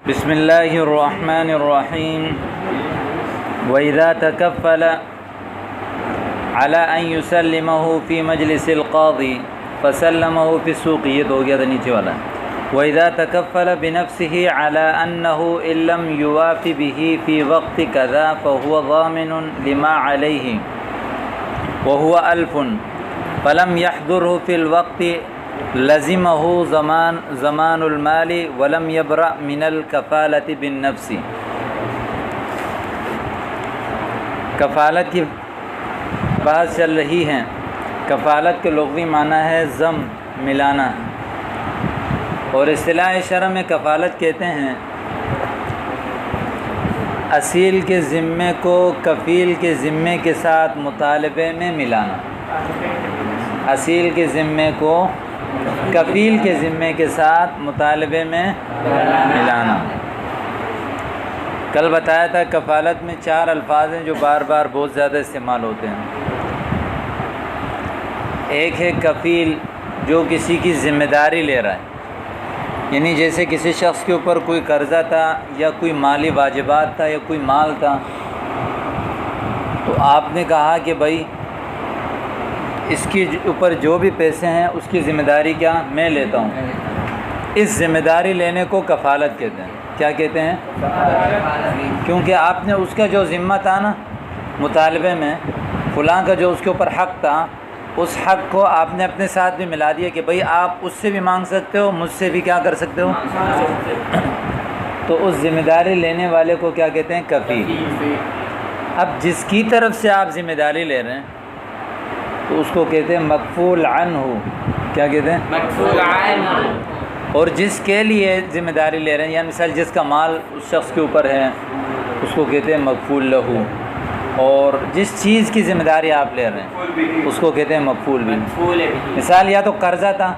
بسم اللہ الرحمن الرحیم وَإِذَا تَكَفَّلَ عَلَىٰ أَن يُسَلِّمَهُ فِي مَجْلِسِ الْقَاضِي فَسَلَّمَهُ فِي السُّوقِ، یہ تو ہو گیا تھا نیچے والا۔ وَإِذَا تَكَفَّلَ بِنَفْسِهِ عَلَىٰ أَنَّهُ إِن لَّمْ يُوَافِ بِهِ فِي وَقْتِ كَذَا فَهُوَ ضَامِنٌ لِمَا عَلَيْهِ وَهُوَ أَلْفٌ فَلَمْ يَحْضُرْهُ فِي الْوَقْتِ لَزِمَهُ زَمَانُ الْمَالِ وَلَمْ يَبْرَأْ مِنَ الْكَفَالَةِ بِالنَّفْسِ۔ کفالت کی بحث چل رہی ہے۔ کفالت کے لغوی معنی ہے ضم، ملانا، اور اصطلاح شرع میں کفالت کہتے ہیں اصیل کے ذمے کو کفیل کے ذمے کے ساتھ مطالبے میں ملانا۔ اصیل کے ذمے کو کفیل کے ذمے کے ساتھ مطالبے میں ملانا۔ کل بتایا تھا کفالت میں 4 الفاظ ہیں جو بار بار بہت زیادہ استعمال ہوتے ہیں۔ ایک ہے کفیل، جو کسی کی ذمہ داری لے رہا ہے، یعنی جیسے کسی شخص کے اوپر کوئی قرضہ تھا یا کوئی مالی واجبات تھا یا کوئی مال تھا، تو آپ نے کہا کہ بھائی اس کے اوپر جو بھی پیسے ہیں اس کی ذمہ داری کیا میں لیتا ہوں۔ اس ذمہ داری لینے کو کفالت کہتے ہیں۔ کیا کہتے ہیں؟ کیونکہ آپ نے اس کا جو ذمہ تھا نا مطالبے میں، فلاں کا جو اس کے اوپر حق تھا، اس حق کو آپ نے اپنے ساتھ بھی ملا دیا کہ بھئی آپ اس سے بھی مانگ سکتے ہو، مجھ سے بھی کیا کر سکتے ہو۔ تو اس ذمہ داری لینے والے کو کیا کہتے ہیں؟ کفیل۔ اب جس کی طرف سے آپ ذمہ داری لے رہے ہیں تو اس کو کہتے ہیں مکفول عنہ۔ کیا کہتے ہیں؟ مکفول عنہ۔ اور جس کے لیے ذمہ داری لے رہے ہیں، یعنی مثال جس کا مال اس شخص کے اوپر ہے اس کو کہتے ہیں مکفول لہو، اور جس چیز کی ذمہ داری آپ لے رہے ہیں اس کو کہتے ہیں مکفول بھی۔ مثال یا تو قرضہ تھا،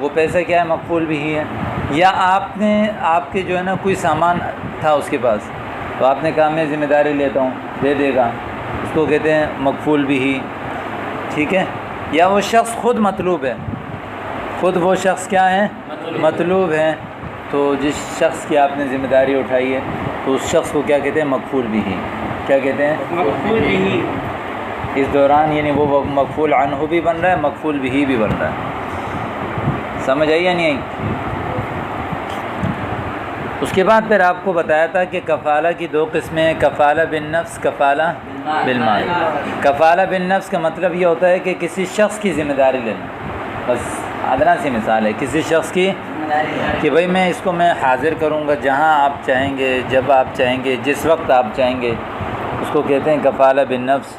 وہ پیسہ کیا ہے؟ مکفول بھی ہی ہے۔ یا آپ کے جو ہے نا کوئی سامان تھا اس کے پاس، تو آپ نے کہا میں ذمہ داری لیتا ہوں، دے دے گا، اس کو کہتے ہیں مکفول بھی ہی۔ ٹھیک ہے؟ یا وہ شخص خود مطلوب ہے، خود وہ شخص کیا ہے؟ مطلوب ہے، تو جس شخص کی آپ نے ذمہ داری اٹھائی ہے تو اس شخص کو کیا کہتے ہیں؟ مکفول بھی ہی۔ کیا کہتے ہیں؟ مکفول بھی ہی۔ اس دوران یعنی وہ مکفول عنہ بھی بن رہا ہے، مکفول بھی بن رہا ہے۔ سمجھ آئی یا نہیں آئی؟ اس کے بعد پھر آپ کو بتایا تھا کہ کفالہ کی 2 قسمیں ہیں، کفالہ بالنفس، کفالہ بالمال۔ کفالہ بالنفس کا مطلب یہ ہوتا ہے کہ کسی شخص کی ذمہ داری لینا۔ بس ادنا سی مثال ہے کسی شخص کی کہ بھئی میں اس کو میں حاضر کروں گا جہاں آپ چاہیں گے، جب آپ چاہیں گے، جس وقت آپ چاہیں گے، اس کو کہتے ہیں کفالہ بالنفس۔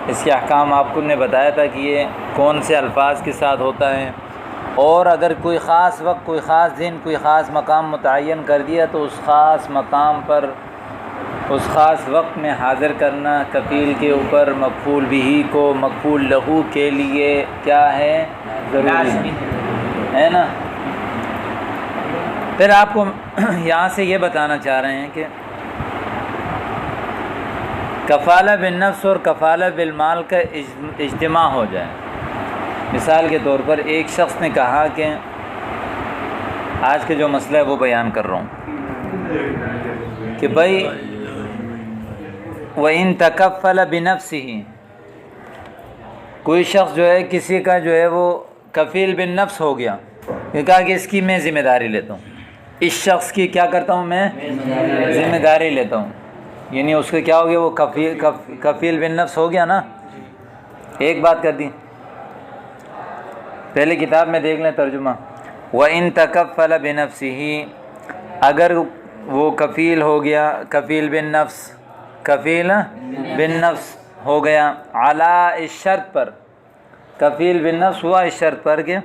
اس کے احکام آپ کو نے بتایا تھا کہ یہ کون سے الفاظ کے ساتھ ہوتا ہے، اور اگر کوئی خاص وقت، کوئی خاص دن، کوئی خاص مقام متعین کر دیا تو اس خاص مقام پر اس خاص وقت میں حاضر کرنا کفیل کے اوپر مکفول بھی کو مکفول لہو کے لیے کیا ہے؟ ضروری ہے نا۔ پھر آپ کو یہاں سے یہ بتانا چاہ رہے ہیں کہ کفالہ بالنفس اور کفالہ بالمال کا اجتماع ہو جائے۔ مثال کے طور پر ایک شخص نے کہا کہ آج کا جو مسئلہ ہے وہ بیان کر رہا ہوں کہ بھائی وَإِن تَكَفَّلَ بِنَفْسِهِ، کوئی شخص جو ہے کسی کا جو ہے وہ کفیل بالنفس ہو گیا، یہ کہا کہ اس کی میں ذمہ داری لیتا ہوں، اس شخص کی کیا کرتا ہوں میں؟ ذمہ داری لیتا ہوں، یعنی اس کا کیا ہو گیا؟ وہ کفیل بالنفس ہو گیا نا۔ ایک بات کر دی، پہلے کتاب میں دیکھ لیں ترجمہ، وَإِن تَكَفَّلَ بِنَفْسِهِ، اگر وہ کفیل ہو گیا، کفیل بالنفس، کفیل بالنفس ہو گیا، علی اس شرط پر، کفیل بالنفس ہوا اس شرط پر کہ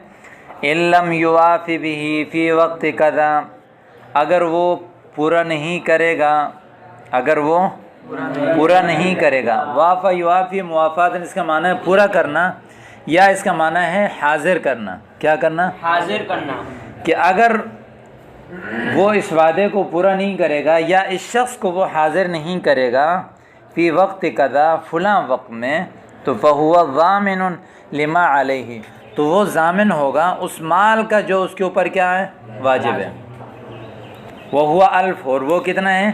ان لم یواف بہ فی وقت کذا، اگر وہ پورا نہیں کرے گا، اگر وہ پورا نہیں کرے گا۔ وافا یوافی موافات، اس کا معنی ہے پورا کرنا، یا اس کا معنی ہے حاضر کرنا۔ کیا کرنا؟ حاضر کرنا۔ کہ اگر وہ اس وعدے کو پورا نہیں کرے گا یا اس شخص کو وہ حاضر نہیں کرے گا فی وقت قضا، فلاں وقت میں، تو فہو ضامن لما علیہ، تو وہ ضامن ہوگا اس مال کا جو اس کے اوپر کیا ہے؟ واجب ہے۔ وہو 1000 اور وہ کتنا ہے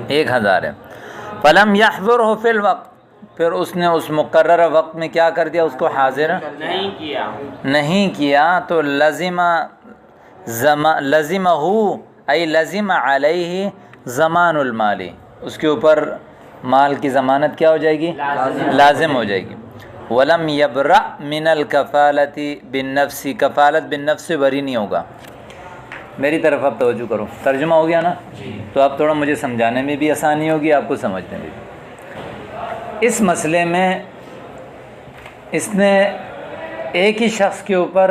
1000 ہے. فلم یحضرہ فی الوقت پھر اس نے اس مقررہ وقت میں کیا کر دیا اس کو حاضر نہیں کیا تو لزمہ ای لزم علیہ ضمان المالی اس کے اوپر مال کی ضمانت کیا ہو جائے گی لازم ہو جائے گی. ولم یبرأ من الکفالۃ بالنفس کفالت بالنفس سے بری نہیں ہوگا. میری طرف اب توجہ کرو ترجمہ ہو گیا نا تو اب تھوڑا مجھے سمجھانے میں بھی آسانی ہوگی آپ کو سمجھنے میں بھی. اس مسئلے میں اس نے ایک ہی شخص کے اوپر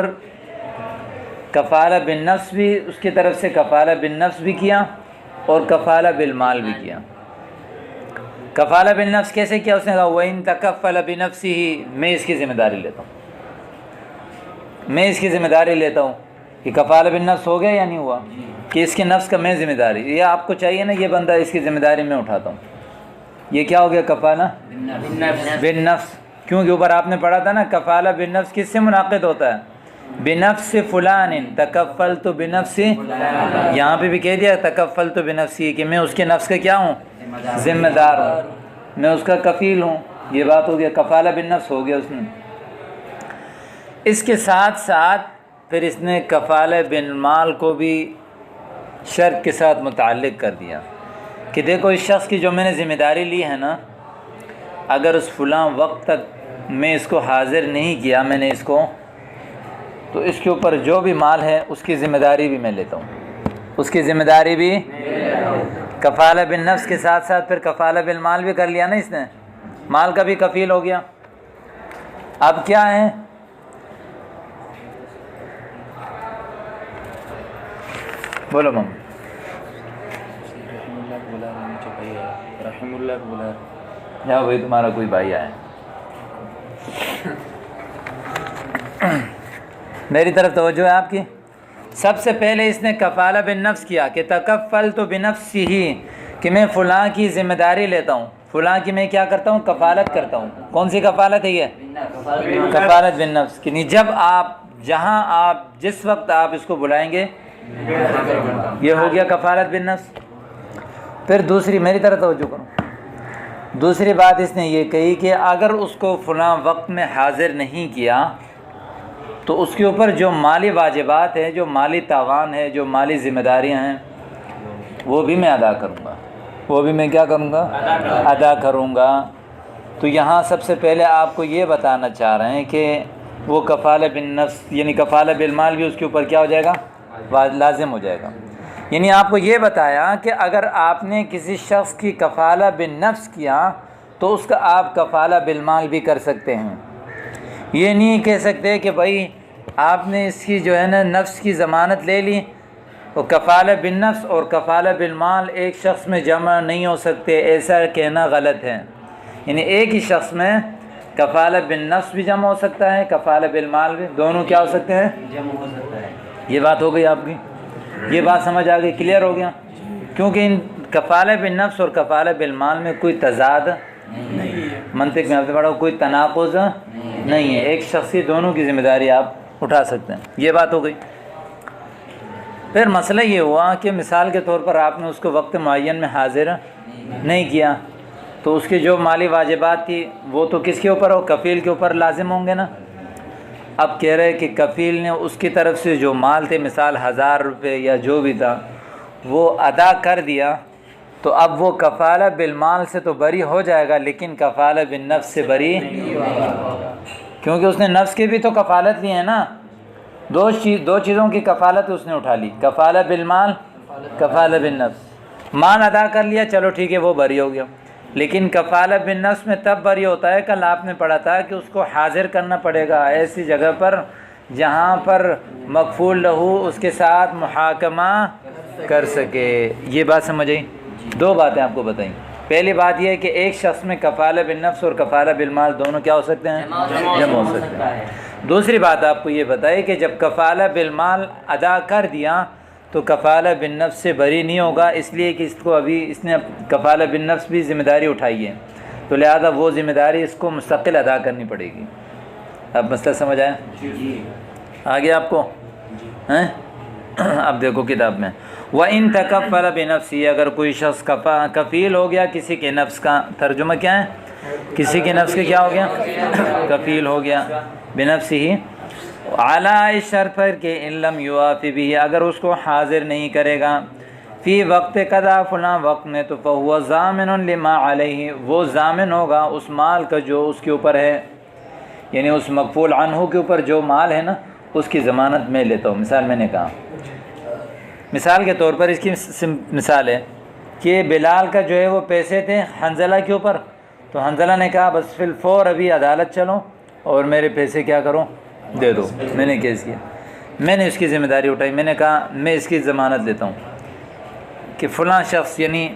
کفالہ بالنفس بھی اس کی طرف سے کفالہ بالنفس بھی کیا اور کفالہ بالمال بھی کیا. کفالہ بالنفس کیسے کیا اس نے کہا وَإِن تَكَفَّلَ بِنَفْسِهِ میں اس کی ذمہ داری لیتا ہوں کہ کفالہ بالنفس ہو گیا یا نہیں ہوا کہ اس کے نفس کا میں ذمہ داری یہ آپ کو چاہیے نا یہ بندہ اس کی ذمہ داری میں اٹھاتا ہوں. یہ کیا ہو گیا کفالہ بالنفس کیونکہ اوپر آپ نے پڑھا تھا نا کفالہ بالنفس کس سے منعقد ہوتا ہے بنفس فلان تکفلت بنفس یہاں پہ بھی کہہ دیا تکفلت بنفسی کہ میں اس کے نفس کا کیا ہوں ذمہ دار ہوں میں اس کا کفیل ہوں. یہ بات ہو گیا کفالہ بالنفس ہو گیا اس نے. اس کے ساتھ ساتھ پھر اس نے کفالہ بالمال کو بھی شرط کے ساتھ متعلق کر دیا کہ دیکھو اس شخص کی جو میں نے ذمہ داری لی ہے نا اگر اس فلاں وقت تک میں اس کو حاضر نہیں کیا میں نے اس کو تو اس کے اوپر جو بھی مال ہے اس کی ذمہ داری بھی میں لیتا ہوں اس کی ذمہ داری بھی کفالہ بالنفس کے ساتھ ساتھ پھر کفالہ بالمال بھی کر لیا نا اس نے مال کا بھی کفیل ہو گیا. اب کیا ہے بولو مم رحم اللہ کو بلا جاؤ بھائی تمہارا کوئی بھائی آیا میری طرف توجہ ہے آپ کی. سب سے پہلے اس نے کفالہ بالنفس کیا کہ تکفلت بنفسہ کہ میں فلاں کی ذمہ داری لیتا ہوں فلاں کی میں کیا کرتا ہوں کفالت کرتا ہوں. کون سی کفالت ہے یہ کفالت بالنفس کہ نہیں جب آپ جہاں آپ جس وقت آپ اس کو بلائیں گے یہ ہو گیا کفالت بالنفس. پھر دوسری میری طرف توجہ کرو دوسری بات اس نے یہ کہی کہ اگر اس کو فلاں وقت میں حاضر نہیں کیا تو اس کے اوپر جو مالی واجبات ہیں جو مالی تاوان ہے جو مالی ذمہ داریاں ہیں وہ بھی میں ادا کروں گا وہ بھی میں کیا کروں گا ادا کروں گا. تو یہاں سب سے پہلے آپ کو یہ بتانا چاہ رہے ہیں کہ وہ کفالہ بالنفس یعنی کفالہ بالمال بھی اس کے اوپر کیا ہو جائے گا لازم ہو جائے گا. یعنی آپ کو یہ بتایا کہ اگر آپ نے کسی شخص کی کفالہ بالنفس کیا تو اس کا آپ کفالہ بالمال بھی کر سکتے ہیں. یہ نہیں کہہ سکتے کہ بھائی آپ نے اس کی جو ہے نا نفس کی ضمانت لے لی وہ کفالہ بالنفس اور کفالہ بالمال ایک شخص میں جمع نہیں ہو سکتے ایسا کہنا غلط ہے. یعنی ایک ہی شخص میں کفالہ بالنفس بھی جمع ہو سکتا ہے کفالہ بالمال بھی دونوں کیا ہو سکتے ہیں جمع ہو سکتا ہے. یہ بات ہو گئی آپ کی یہ بات سمجھ آ گئی کلیئر ہو گیا کیونکہ ان کفالہ بالنفس اور کفالہ بالمال میں کوئی تضاد نہیں ہے منطق میں آپ سے پڑھا کوئی تناقض نہیں ہے ایک شخصی دونوں کی ذمہ داری آپ اٹھا سکتے ہیں. یہ بات ہو گئی. پھر مسئلہ یہ ہوا کہ مثال کے طور پر آپ نے اس کو وقت معین میں حاضر نہیں کیا تو اس کی جو مالی واجبات تھی وہ تو کس کے اوپر ہو کفیل کے اوپر لازم ہوں گے نا. اب کہہ رہے کہ کفیل نے اس کی طرف سے جو مال تھے مثال 1000 روپے یا جو بھی تھا وہ ادا کر دیا تو اب وہ کفالہ بالمال سے تو بری ہو جائے گا لیکن کفالہ بالنفس سے بری کیونکہ اس نے نفس کی بھی تو کفالت لی ہے نا دو چیزوں کی کفالت اس نے اٹھا لی کفالہ بالمال کفالہ بالنفس. مال ادا کر لیا چلو ٹھیک ہے وہ بری ہو گیا لیکن کفالہ بالنفس میں تب بری ہوتا ہے کل آپ نے پڑھا تھا کہ اس کو حاضر کرنا پڑے گا ایسی جگہ پر جہاں پر مکفول لہو اس کے ساتھ محاکمہ کر سکے. یہ بات سمجھ آئی. دو باتیں آپ کو بتائیں. پہلی بات یہ ہے کہ ایک شخص میں کفالہ بالنفس اور کفالہ بالمال دونوں کیا ہو سکتے ہیں جمع ہو سکتے ہیں. دوسری بات آپ کو یہ بتائی کہ جب کفالہ بالمال ادا کر دیا تو کفالہ بالنفس سے بری نہیں ہوگا اس لیے کہ اس کو ابھی اس نے کفالہ بالنفس بھی ذمہ داری اٹھائی ہے تو لہذا وہ ذمہ داری اس کو مستقل ادا کرنی پڑے گی. اب مسئلہ سمجھ آیا جی آگے آپ کو ہیں اب دیکھو کتاب میں وَإِن تَكَفَّلَ بِنَفْسِهِ، اگر کوئی شخص کفیل ہو گیا کسی کے نفس کا، ترجمہ کیا ہے؟ کسی کے نفس کے کیا ہو گیا؟ کفیل ہو گیا بِنَفْسِهِ، عَلَىٰ اس شرط پر کہ إِن لَمْ يُوَافِ بِهِ، اگر اس کو حاضر نہیں کرے گا فی وقت قضا فلاں وقت میں، تو فہو ضامن لما علیہ، وہ ضامن ہوگا اس مال کا جو اس کے اوپر ہے، یعنی اس مقفول عنہ کے اوپر جو مال ہے نا اس کی ضمانت میں لیتا ہوں۔ مثال میں نے کہا، مثال کے طور پر اس کی مثال ہے کہ بلال کا جو ہے وہ پیسے تھے حنزلہ کے اوپر، تو حنزلہ نے کہا بس فی الفور ابھی عدالت چلو اور میرے پیسے کیا کرو، دے دو۔ میں نے کیس کیا، میں نے اس کی ذمہ داری اٹھائی، میں نے کہا میں اس کی ضمانت لیتا ہوں کہ فلاں شخص، یعنی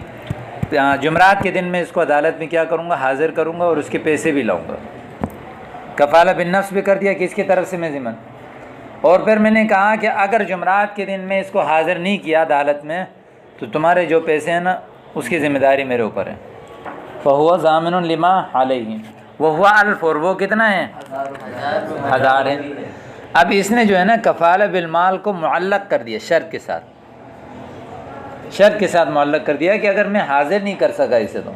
جمعرات کے دن میں اس کو عدالت میں کیا کروں گا، حاضر کروں گا اور اس کے پیسے بھی لاؤں گا۔ کفالہ بالنفس بھی کر دیا کہ اس کی طرف سے میں ذمہ، اور پھر میں نے کہا کہ اگر جمعرات کے دن میں اس کو حاضر نہیں کیا عدالت میں تو تمہارے جو پیسے ہیں نا اس کی ذمہ داری میرے اوپر ہے۔ فہو ضامن لما علیہ وہو الف، اور وہ کتنا ہے؟ 1000 ہے۔ اب اس نے جو ہے نا کفالہ بالمال کو معلق کر دیا، شرط کے ساتھ، شرط کے ساتھ معلق کر دیا کہ اگر میں حاضر نہیں کر سکا اسے، تو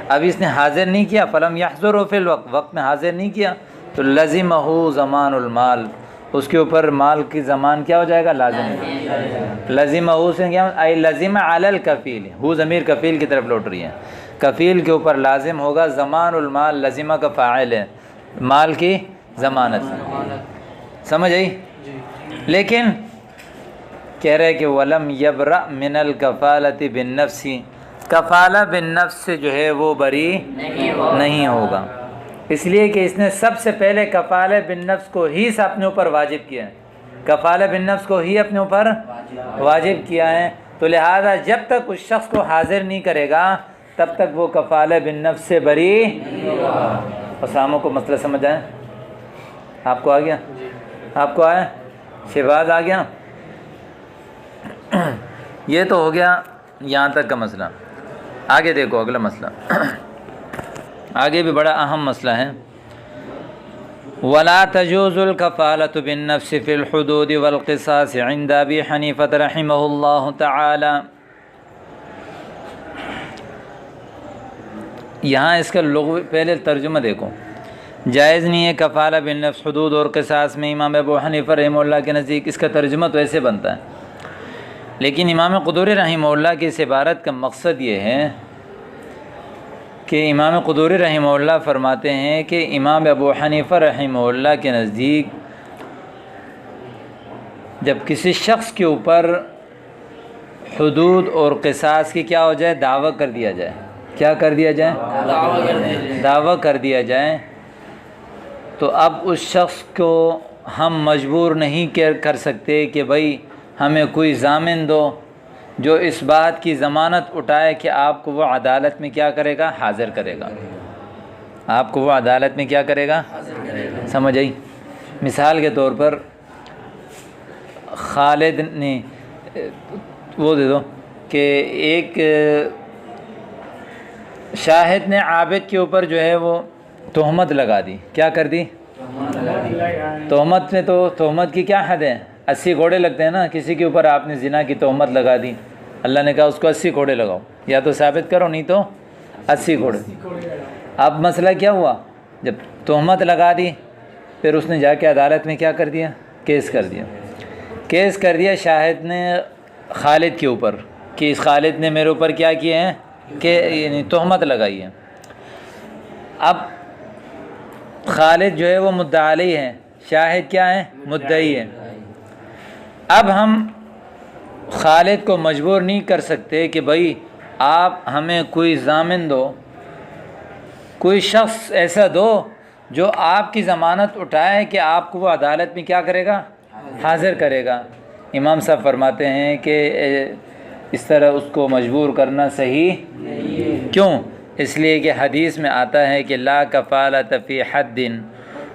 اب اس نے حاضر نہیں کیا، فلم یحضر فی الوقت، وقت میں حاضر نہیں کیا، تو لزمہ ضمان المال، اس کے اوپر مال کی ضمان کیا ہو جائے گا، لازم ہے۔ لزمہ سے کیا، ای لزمہ علی الکفیل، ہو ضمیر کفیل کی طرف لوٹ رہی ہے، کفیل کے اوپر لازم ہوگا ضمان المال، لزمہ کا فاعل ہے، مال کی ضمانت، سمجھ آئی؟ لیکن کہہ رہے کہ ولم یبرأ من الکفالۃ بالنفس، کفالہ بالنفس سے جو ہے وہ بری نہیں ہوگا، اس لیے کہ اس نے سب سے پہلے کفالہ بالنفس کو ہی اپنے اوپر واجب کیا ہے، کفالہ بالنفس کو ہی اپنے اوپر واجب کیا ہے، تو لہذا جب تک اس شخص کو حاضر نہیں کرے گا تب تک وہ کفالہ بالنفس سے بری۔ اساموں کو مسئلہ سمجھ آئے؟ آپ کو آ گیا؟ آپ کو آیا؟ شہباز آ گیا؟ یہ تو ہو گیا یہاں تک کا مسئلہ۔ آگے دیکھو اگلا مسئلہ، آگے بھی بڑا اہم مسئلہ ہے۔ ولا تجوز الکفالۃ بالنفس فی الحدود والقصاص عند ابی حنیفہ رحمہ اللہ تعالی۔ یہاں اس کا لغوی پہلے ترجمہ دیکھو، جائز نہیں ہے کفالہ بالنفس حدود اور قصاص میں۔ امام ابو حنیفہ رحمہ اللہ کے نزدیک اس کا ترجمہ تو ایسے بنتا ہے، لیکن امام قدوری رحمہ اللہ کی اس عبارت کا مقصد یہ ہے کہ امام قدوری رحمہ اللہ فرماتے ہیں کہ امام ابو حنیفہ رحمہ اللہ کے نزدیک جب کسی شخص کے اوپر حدود اور قصاص کی کیا ہو جائے، دعویٰ کر دیا جائے، کیا کر دیا جائے، دعویٰ کر دیا جائے، تو اب اس شخص کو ہم مجبور نہیں کر سکتے کہ بھائی ہمیں کوئی ضامن دو جو اس بات کی ضمانت اٹھائے کہ آپ کو وہ عدالت میں کیا کرے گا، حاضر کرے گا، آپ کو وہ عدالت میں کیا کرے گا، سمجھ آئی؟ مثال کے طور پر خالد نے وہ دے دو کہ ایک شاہد نے عابد کے اوپر جو ہے وہ تہمت لگا دی، کیا کر دی، تہمت میں، تو تہمت کی کیا حد ہے، 80 گھوڑے لگتے ہیں نا، کسی کے اوپر آپ نے زنا کی تہمت لگا دی، اللہ نے کہا اس کو 80 گھوڑے لگاؤ، یا تو ثابت کرو نہیں تو 80 گھوڑے۔ اب مسئلہ کیا ہوا، جب تہمت لگا دی پھر اس نے جا کے عدالت میں کیا کر دیا، کیس کر دیا، کیس کر دیا شاہد نے خالد کے اوپر کہ اس خالد نے میرے اوپر کیا کیے ہیں کہ یعنی تہمت لگائی ہے۔ اب خالد جو ہے وہ مدعی علیہ ہے، شاہد کیا ہے، مدعی ہے۔ اب ہم خالد کو مجبور نہیں کر سکتے کہ بھائی آپ ہمیں کوئی ضامن دو، کوئی شخص ایسا دو جو آپ کی ضمانت اٹھائے کہ آپ کو وہ عدالت میں کیا کرے گا، حاضر کرے گا۔ امام صاحب فرماتے ہیں کہ اس طرح اس کو مجبور کرنا صحیح کیوں، اس لیے کہ حدیث میں آتا ہے کہ لا کفالۃ فی حد،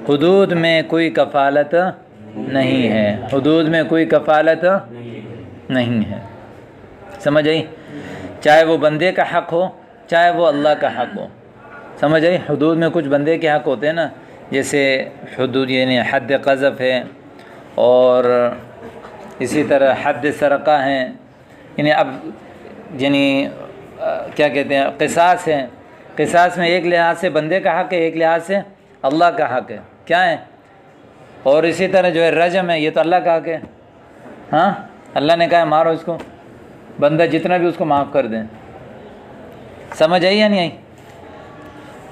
حدود میں کوئی کفالت نہیں ہے، حدود میں کوئی کفالت نہیں ہے، سمجھ آئی؟ چاہے وہ بندے کا حق ہو چاہے وہ اللہ کا حق ہو، سمجھ آئی؟ حدود میں کچھ بندے کے حق ہوتے ہیں نا، جیسے حدود یعنی حد قذف ہے اور اسی طرح حد سرقہ ہیں، یعنی اب یعنی کیا کہتے ہیں قصاص ہیں، قصاص میں ایک لحاظ سے بندے کا حق ہے، ایک لحاظ سے اللہ کا حق ہے، کیا ہے؟ اور اسی طرح جو ہے رجم ہے، یہ تو اللہ کا حق ہے، ہاں اللہ نے کہا ہے مارو اس کو، بندہ جتنا بھی اس کو معاف کر دیں۔ سمجھ آئی یا نہیں آئی؟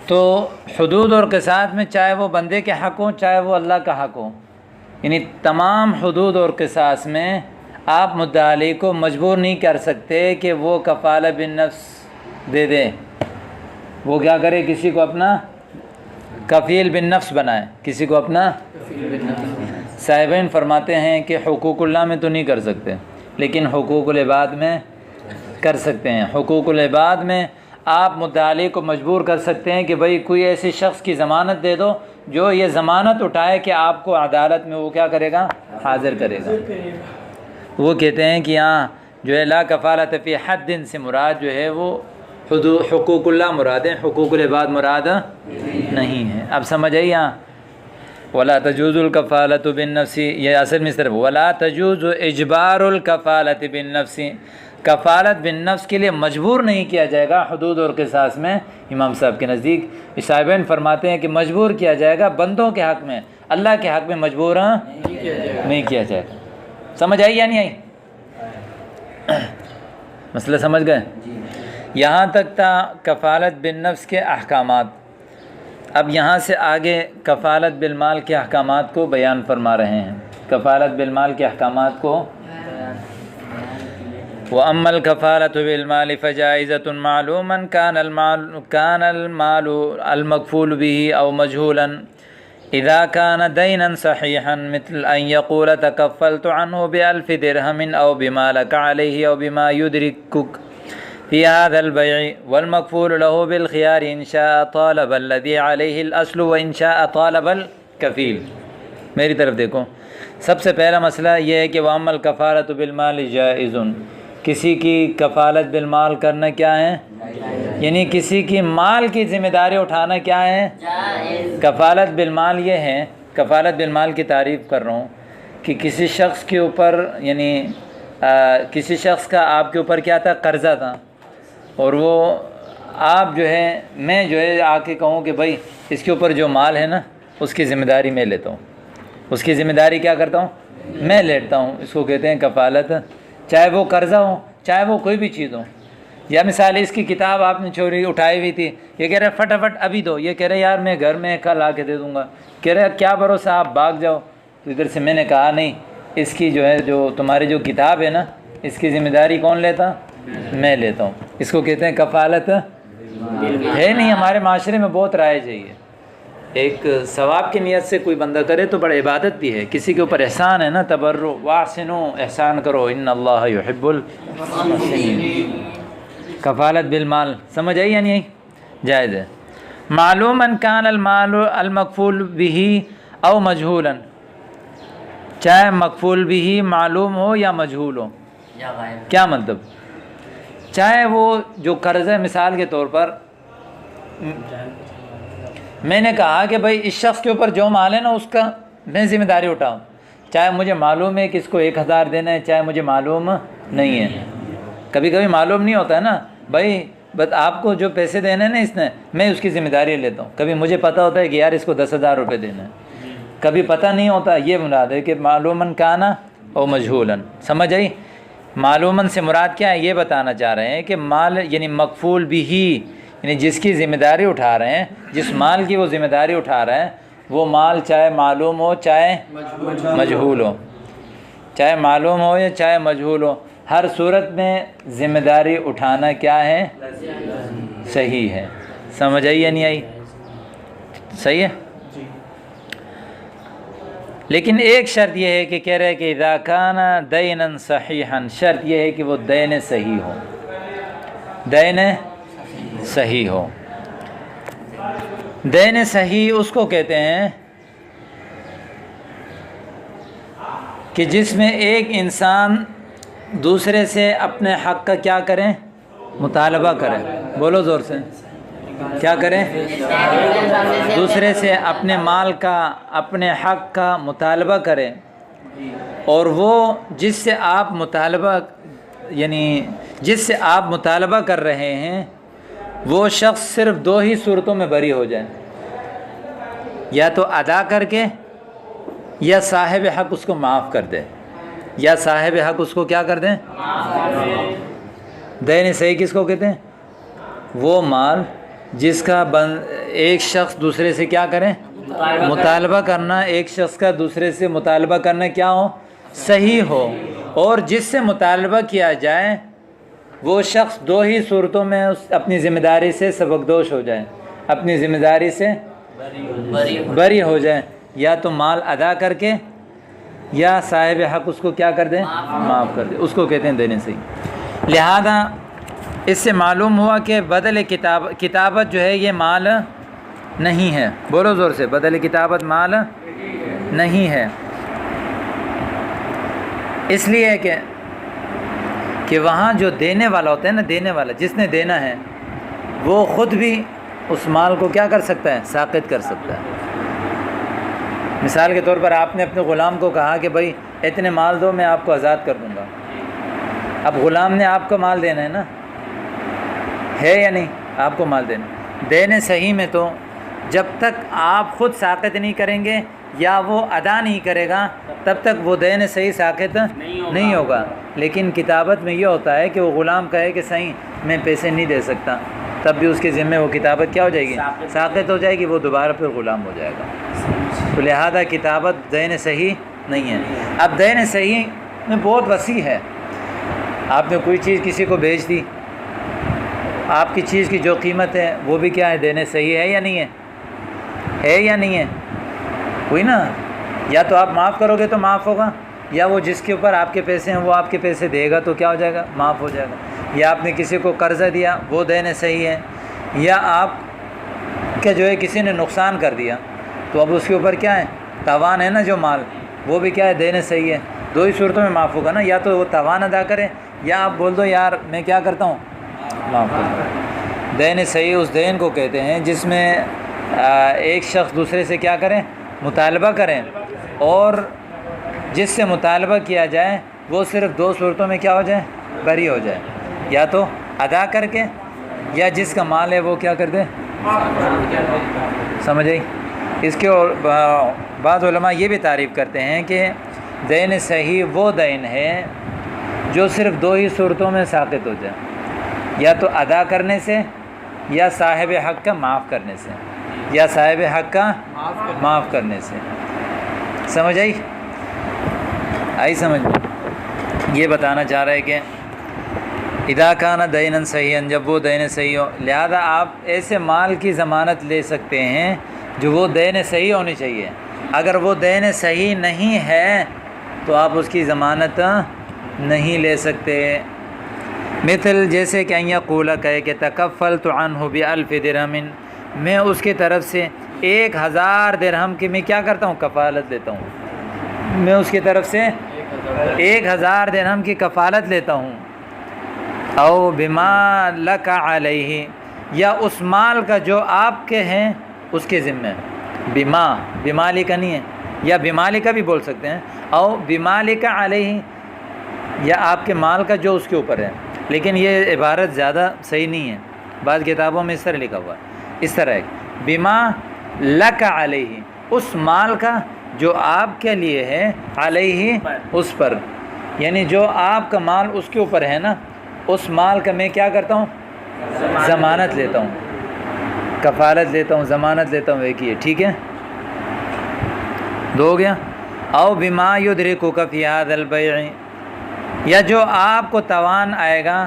تو حدود اور قصاص میں چاہے وہ بندے کے حق ہوں چاہے وہ اللہ کا حق ہو، یعنی تمام حدود اور قصاص میں آپ مدعا علیہ کو مجبور نہیں کر سکتے کہ وہ کفالہ بالنفس دے دے، وہ کیا کرے، کسی کو اپنا کفیل بالنفس بنائے، کسی کو اپنا صاحبین فرماتے ہیں کہ حقوق اللہ میں تو نہیں کر سکتے لیکن حقوق العباد میں کر سکتے ہیں۔ حقوق العباد میں آپ مدعا علیہ کو مجبور کر سکتے ہیں کہ بھئی کوئی ایسی شخص کی ضمانت دے دو جو یہ ضمانت اٹھائے کہ آپ کو عدالت میں وہ کیا کرے گا، حاضر کرے گا۔ وہ کہتے ہیں کہ یہاں جو ہے لا کفالۃ فی حد سے مراد جو ہے وہ حقوق اللہ مراد ہے، حقوق العباد مراد نہیں ہے۔ اب سمجھ آئی یہاں ولا تجوز الکفالۃ بالنفس، یہ اصل میں اس طرح ولا تجوز اجبار الکفالۃ بالنفس، کفالت بالنفس کے لیے مجبور نہیں کیا جائے گا حدود اور قصاص میں۔ امام صاحب کے نزدیک صاحبین فرماتے ہیں کہ مجبور کیا جائے گا بندوں کے حق میں، اللہ کے حق میں مجبور نہیں کیا جائے گا۔ سمجھ آئی یا نہیں آئی؟ مسئلہ سمجھ گئے؟ یہاں تک تھا کفالت بالنفس کے احکامات۔ اب یہاں سے آگے کفالت بالمال کے احکامات کو بیان فرما رہے ہیں۔ کفالت بالمال کے احکامات کو وَأَمَّا الْكَفَالَةُ بِالْمَالِ فَجَائِزَةٌ مَعْلُومًا كَانَ الْمَالُ الْمَكْفُولُ بِهِ أَوْ مَجْهُولًا إِذَا كَانَ دَيْنًا صَحِيحًا مِثْلَ أَنْ يَقُولَ تَكَفَّلْتُ عَنْهُ بِأَلْفِ دِرْهَمٍ أَوْ بِمَا لَكَ عَلَيْهِ أَوْ بِمَا يُدْرِكُكَ في هذا البيع والمكفول له بالخيار إن شاء طالب الذي عليه الأصل وإن شاء طالب الكفيل۔ میری طرف دیکھو، سب سے پہلا مسئلہ یہ ہے کہ وَأَمَّا الْكَفَالَةُ بِالْمَالِ جَائِزٌ، کسی کی کفالت بالمال کرنا کیا ہے، یعنی کسی کی مال کی ذمہ داری اٹھانا کیا ہے، کفالت بالمال یہ ہے۔ کفالت بالمال کی تعریف کر رہا ہوں کہ کسی شخص کے اوپر یعنی کسی شخص کا آپ کے اوپر کیا تھا، قرضہ تھا، اور وہ آپ جو ہے میں جو ہے آ کے کہوں کہ بھائی اس کے اوپر جو مال ہے نا اس کی ذمہ داری میں لیتا ہوں، اس کی ذمہ داری کیا کرتا ہوں، میں لیتا ہوں، اس کو کہتے ہیں کفالت، چاہے وہ قرضہ ہو چاہے وہ کوئی بھی چیز ہو۔ یا مثال اس کی کتاب آپ نے چوری اٹھائی ہوئی تھی، یہ کہہ رہے فٹافٹ ابھی دو، یہ کہہ رہے یار میں گھر میں کل آ کے دے دوں گا، کہہ رہے کیا بھروسہ آپ بھاگ جاؤ، تو ادھر سے میں نے کہا نہیں، اس کی جو ہے جو تمہاری جو کتاب ہے نا اس کی ذمہ داری کون لیتا، میں لیتا ہوں، اس کو کہتے ہیں کفالت ہے۔ نہیں ہمارے معاشرے میں بہت رائج ہے یہ، ایک ثواب کی نیت سے کوئی بندہ کرے تو بڑا عبادت بھی ہے، کسی کے اوپر احسان ہے نا، تبرع واحسنوا، احسان کرو ان اللہ یحب المحسنین۔ کفالت بالمال سمجھ آئی یا نہیں آئی؟ جائز ہے۔ معلوماً کان المال المکفول به او مجہولا، چاہے مکفول بھی معلوم ہو یا مجہول ہو، کیا مطلب، چاہے وہ جو قرض ہے مثال کے طور پر میں نے کہا کہ بھائی اس شخص کے اوپر جو مال ہے نا اس کا میں ذمہ داری اٹھاؤں، چاہے مجھے معلوم ہے کہ اس کو 1000 دینا ہے چاہے مجھے معلوم نہیں ہے، کبھی کبھی معلوم نہیں ہوتا ہے نا بھائی، بس آپ کو جو پیسے دینے ہیں نا اس نے میں اس کی ذمہ داری لیتا ہوں، کبھی مجھے پتہ ہوتا ہے کہ یار اس کو 10,000 روپے دینا ہے، کبھی پتہ نہیں ہوتا، یہ مراد ہے کہ معلوماً کانا او مجہولاً۔ سمجھ آئی؟ معلوماً سے مراد کیا ہے یہ بتانا چاہ رہے ہیں کہ مال یعنی مکفول بھی یعنی جس کی ذمہ داری اٹھا رہے ہیں، جس مال کی وہ ذمہ داری اٹھا رہے ہیں وہ مال چاہے معلوم ہو چاہے مجہول ہو، چاہے معلوم ہو یا چاہے مجہول ہو، ہر صورت میں ذمہ داری اٹھانا کیا ہے، صحیح ہے۔ سمجھ آئی یا نہیں آئی؟ صحیح ہے۔ لیکن ایک شرط یہ ہے کہ کہہ رہے کہ اذا کان دینا صحیحا، شرط یہ ہے کہ وہ دین صحیح ہو، دین صحیح ہو۔ دین صحیح اس کو کہتے ہیں کہ جس میں ایک انسان دوسرے سے اپنے حق کا کیا کریں، مطالبہ کریں، بولو زور سے، کیا کریں، دوسرے سے اپنے مال کا اپنے حق کا مطالبہ کریں، اور وہ جس سے آپ مطالبہ کر رہے ہیں وہ شخص صرف 2 ہی صورتوں میں بری ہو جائے، یا تو ادا کر کے، یا صاحب حق اس کو معاف کر دے، یا صاحب حق اس کو کیا کر دیں؟ دین صحیح کس کو کہتے ہیں؟ وہ مال جس کا ایک شخص دوسرے سے کیا کریں؟ مطالبہ کرنا، ایک شخص کا دوسرے سے مطالبہ کرنا کیا ہو؟ صحیح ہو، اور جس سے مطالبہ کیا جائے وہ شخص 2 ہی صورتوں میں اپنی ذمہ داری سے سبکدوش ہو جائے، اپنی ذمہ داری سے بری ہو جائے، یا تو مال ادا کر کے، یا صاحب حق اس کو کیا کر دیں؟ معاف کر دے، اس کو کہتے ہیں دینے صحیح۔ لہذا اس سے معلوم ہوا کہ بدل کتابت جو ہے یہ مال نہیں ہے، بولو زور سے، بدل کتابت مال نہیں ہے، اس لیے کہ وہاں جو دینے والا ہوتا ہے نا، دینے والا جس نے دینا ہے وہ خود بھی اس مال کو کیا کر سکتا ہے؟ ساقط کر سکتا ہے۔ مثال کے طور پر آپ نے اپنے غلام کو کہا کہ بھائی اتنے مال دو، میں آپ کو آزاد کر دوں گا، اب غلام نے آپ کو مال دینا ہے نا، ہے یا نہیں؟ آپ کو مال دینے صحیح میں تو جب تک آپ خود ساقط نہیں کریں گے یا وہ ادا نہیں کرے گا تب تک وہ دین صحیح ساقط نہیں ہوگا، لیکن کتابت میں یہ ہوتا ہے کہ وہ غلام کہے کہ صحیح میں پیسے نہیں دے سکتا، تب بھی اس کے ذمے وہ کتابت کیا ہو جائے گی؟ ساقط ہو جائے گی، وہ دوبارہ پھر غلام ہو جائے گا۔ تو لہذا کتابت دین صحیح نہیں ہے۔ اب دین صحیح میں بہت وسیع ہے، آپ نے کوئی چیز کسی کو بھیج دی، آپ کی چیز کی جو قیمت ہے وہ بھی کیا ہے؟ دین صحیح ہے یا نہیں ہے؟ ہے یا نہیں ہے؟ کوئی نا، یا تو آپ معاف کرو گے تو معاف ہوگا، یا وہ جس کے اوپر آپ کے پیسے ہیں وہ آپ کے پیسے دے گا تو کیا ہو جائے گا؟ معاف ہو جائے گا۔ یا آپ نے کسی کو قرضہ دیا وہ دین صحیح ہے، یا آپ کا جو ہے کسی نے نقصان کر دیا تو اب اس کے اوپر کیا ہے؟ تاوان ہے نا، جو مال وہ بھی کیا ہے؟ دین صحیح ہے۔ 2 ہی صورتوں میں معاف ہوگا نا، یا تو وہ تاوان ادا کرے، یا آپ بول دو یار میں کیا کرتا ہوں؟ معاف کرتا ہوں۔ دین صحیح اس دین کو کہتے ہیں جس میں ایک شخص دوسرے سے کیا کریں؟ مطالبہ کریں، اور جس سے مطالبہ کیا جائے وہ صرف 2 صورتوں میں کیا ہو جائے؟ بری ہو جائے، یا تو ادا کر کے، یا جس کا مال ہے وہ کیا کر دے؟ سمجھ آئی؟ اس کے اور بعض علماء یہ بھی تعریف کرتے ہیں کہ دین صحیح وہ دین ہے جو صرف 2 ہی صورتوں میں ساقط ہو جائے، یا تو ادا کرنے سے، یا صاحب حق کا معاف کرنے سے، یا صاحب حق کا معاف کرنے سے۔ سمجھ آئی سمجھ؟ یہ بتانا چاہ رہے کہ اذا کان دینا صحیحا، جب وہ دین صحیح ہو، لہذا آپ ایسے مال کی ضمانت لے سکتے ہیں جو وہ دین صحیح ہونی چاہیے۔ اگر وہ دین صحیح نہیں ہے تو آپ اس کی ضمانت نہیں لے سکتے۔ مثل جیسے کہ یقول کہے کہ تکفلت عنہ ب1000 درہم، میں اس کی طرف سے 1000 درہم کی میں کیا کرتا ہوں؟ کفالت لیتا ہوں، میں اس کی طرف سے 1000 درہم کی کفالت لیتا ہوں۔ او بما لک علیہ، یا اس مال کا جو آپ کے ہیں اس کے ذمہ، بما لک نہیں ہے، یا بما لک بھی بول سکتے ہیں، او بما لک علیہ، یا آپ کے مال کا جو اس کے اوپر ہے، لیکن یہ عبارت زیادہ صحیح نہیں ہے، بعض کتابوں میں اس طرح لکھا ہوا ہے، اس طرح ہے بما لک علیہ، اس مال کا جو آپ کے لیے ہے، علیہ اس پر، یعنی جو آپ کا مال اس کے اوپر ہے نا، اس مال کا میں کیا کرتا ہوں؟ ضمانت لیتا ہوں، کفالت لیتا ہوں، ضمانت لیتا ہوں، ایک ہی ہے، ٹھیک ہے؟ 2 ہو گیا۔ او بما یدرکک فی ھذا البیع، یا جو آپ کو توان آئے گا،